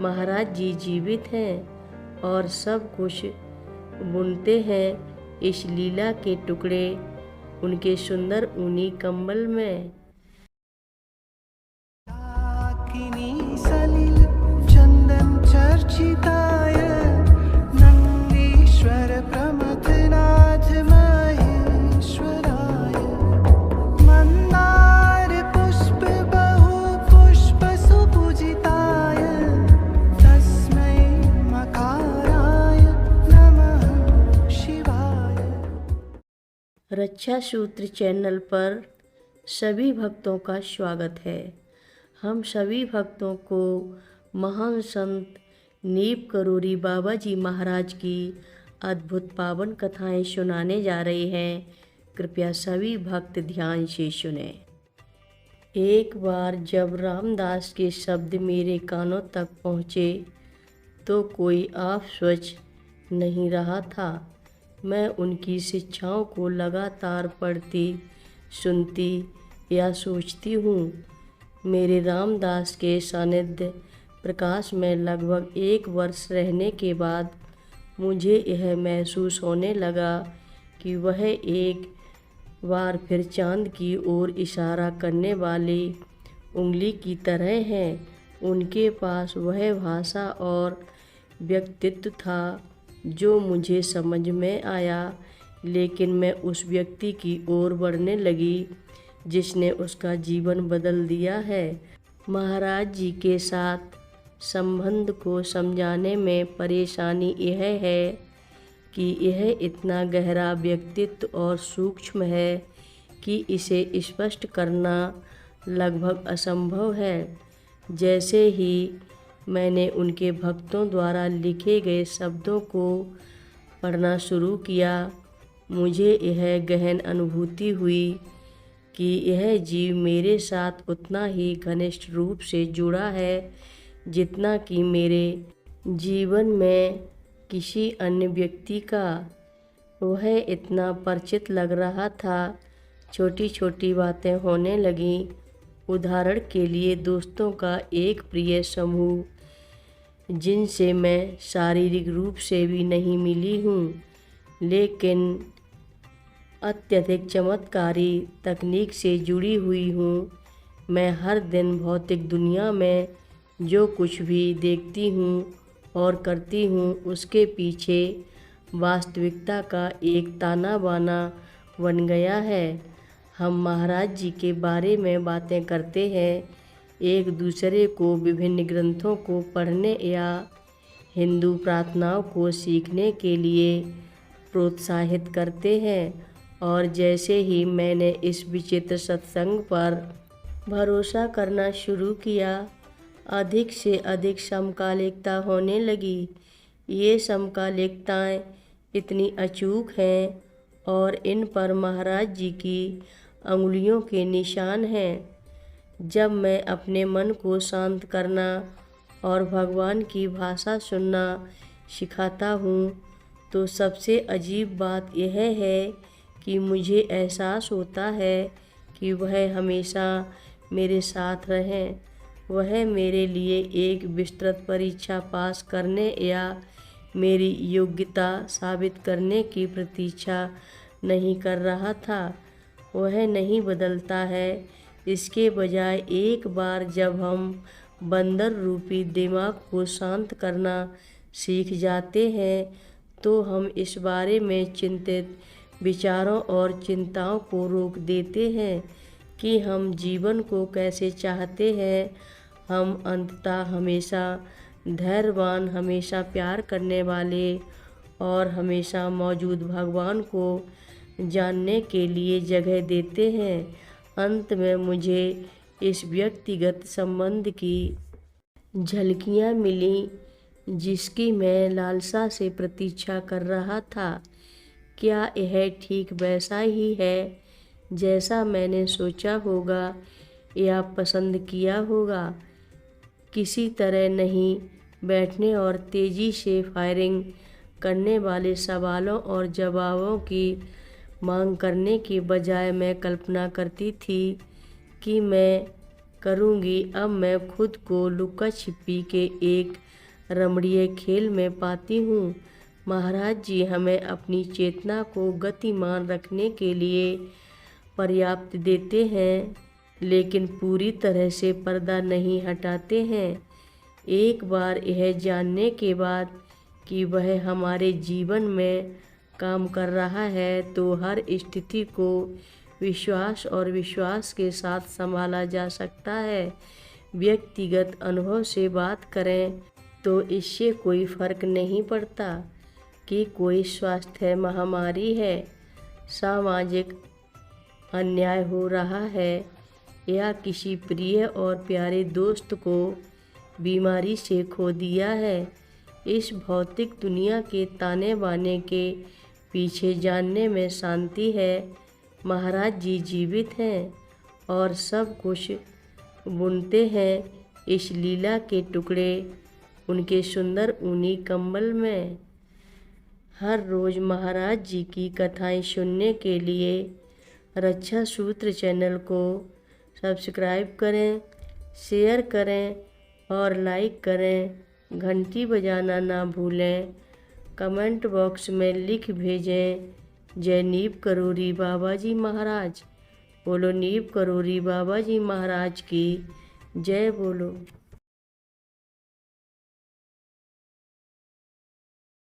महाराज जी जीवित हैं और सब कुछ बुनते हैं इस लीला के टुकड़े उनके सुंदर ऊनी कंबल में। सलिल चंदन चर्चिताय नंदीश्वर प्रमथनाथ महेश्वराय मंदार पुष्प बहु पुष्प सुपूजिताय तस्मै मकाराय नमः शिवाय। रक्षा सूत्र चैनल पर सभी भक्तों का स्वागत है। हम सभी भक्तों को महान संत नीप करोरी बाबा जी महाराज की अद्भुत पावन कथाएं सुनाने जा रहे हैं। कृपया सभी भक्त ध्यान से सुने। एक बार जब रामदास के शब्द मेरे कानों तक पहुँचे तो कोई आप सोच नहीं रहा था। मैं उनकी शिक्षाओं को लगातार पढ़ती, सुनती या सोचती हूँ। मेरे रामदास के सानिध्य प्रकाश में लगभग 1 वर्ष रहने के बाद मुझे यह महसूस होने लगा कि वह एक बार फिर चांद की ओर इशारा करने वाली उंगली की तरह हैं। उनके पास वह भाषा और व्यक्तित्व था जो मुझे समझ में आया, लेकिन मैं उस व्यक्ति की ओर बढ़ने लगी जिसने उसका जीवन बदल दिया है। महाराज जी के साथ संबंध को समझाने में परेशानी यह है कि यह इतना गहरा व्यक्तित्व और सूक्ष्म है कि इसे स्पष्ट करना लगभग असंभव है। जैसे ही मैंने उनके भक्तों द्वारा लिखे गए शब्दों को पढ़ना शुरू किया, मुझे यह गहन अनुभूति हुई कि यह जीव मेरे साथ उतना ही घनिष्ठ रूप से जुड़ा है जितना कि मेरे जीवन में किसी अन्य व्यक्ति का। वह इतना परिचित लग रहा था। छोटी छोटी बातें होने लगीं। उदाहरण के लिए दोस्तों का एक प्रिय समूह जिनसे मैं शारीरिक रूप से भी नहीं मिली हूँ, लेकिन अत्यधिक चमत्कारी तकनीक से जुड़ी हुई हूँ। मैं हर दिन भौतिक दुनिया में जो कुछ भी देखती हूँ और करती हूँ उसके पीछे वास्तविकता का एक ताना बाना बन गया है। हम महाराज जी के बारे में बातें करते हैं, एक दूसरे को विभिन्न ग्रंथों को पढ़ने या हिंदू प्रार्थनाओं को सीखने के लिए प्रोत्साहित करते हैं। और जैसे ही मैंने इस विचित्र सत्संग पर भरोसा करना शुरू किया, अधिक से अधिक समकालिकता होने लगी। ये समकालिकताएं इतनी अचूक हैं और इन पर महाराज जी की अंगुलियों के निशान हैं। जब मैं अपने मन को शांत करना और भगवान की भाषा सुनना सिखाता हूँ तो सबसे अजीब बात यह है कि मुझे एहसास होता है कि वह हमेशा मेरे साथ रहें। वह मेरे लिए एक विस्तृत परीक्षा पास करने या मेरी योग्यता साबित करने की प्रतीक्षा नहीं कर रहा था। वह नहीं बदलता है। इसके बजाय एक बार जब हम बंदर रूपी दिमाग को शांत करना सीख जाते हैं तो हम इस बारे में चिंतित विचारों और चिंताओं को रोक देते हैं कि हम जीवन को कैसे चाहते हैं। हम अंततः हमेशा धैर्यवान, हमेशा प्यार करने वाले और हमेशा मौजूद भगवान को जानने के लिए जगह देते हैं। अंत में मुझे इस व्यक्तिगत संबंध की झलकियाँ मिलीं जिसकी मैं लालसा से प्रतीक्षा कर रहा था। क्या यह ठीक वैसा ही है जैसा मैंने सोचा होगा या पसंद किया होगा? किसी तरह नहीं बैठने और तेज़ी से फायरिंग करने वाले सवालों और जवाबों की मांग करने के बजाय मैं कल्पना करती थी कि मैं करूँगी। अब मैं खुद को लुका छिपी के एक रमणीय खेल में पाती हूँ। महाराज जी हमें अपनी चेतना को गतिमान रखने के लिए पर्याप्त देते हैं, लेकिन पूरी तरह से पर्दा नहीं हटाते हैं। एक बार यह जानने के बाद कि वह हमारे जीवन में काम कर रहा है, तो हर स्थिति को विश्वास और विश्वास के साथ संभाला जा सकता है। व्यक्तिगत अनुभव से बात करें तो इससे कोई फर्क नहीं पड़ता कि कोई स्वास्थ्य महामारी है, सामाजिक अन्याय हो रहा है या किसी प्रिय और प्यारे दोस्त को बीमारी से खो दिया है। इस भौतिक दुनिया के ताने बाने के पीछे जानने में शांति है। महाराज जी जीवित हैं और सब कुछ बुनते हैं इस लीला के टुकड़े उनके सुंदर ऊनी कंबल में। हर रोज़ महाराज जी की कथाएं सुनने के लिए रक्षा सूत्र चैनल को सब्सक्राइब करें, शेयर करें और लाइक करें। घंटी बजाना ना भूलें। कमेंट बॉक्स में लिख भेजें, जय नीम करोली बाबा जी महाराज। बोलो नीम करोली बाबा जी महाराज की जय बोलो।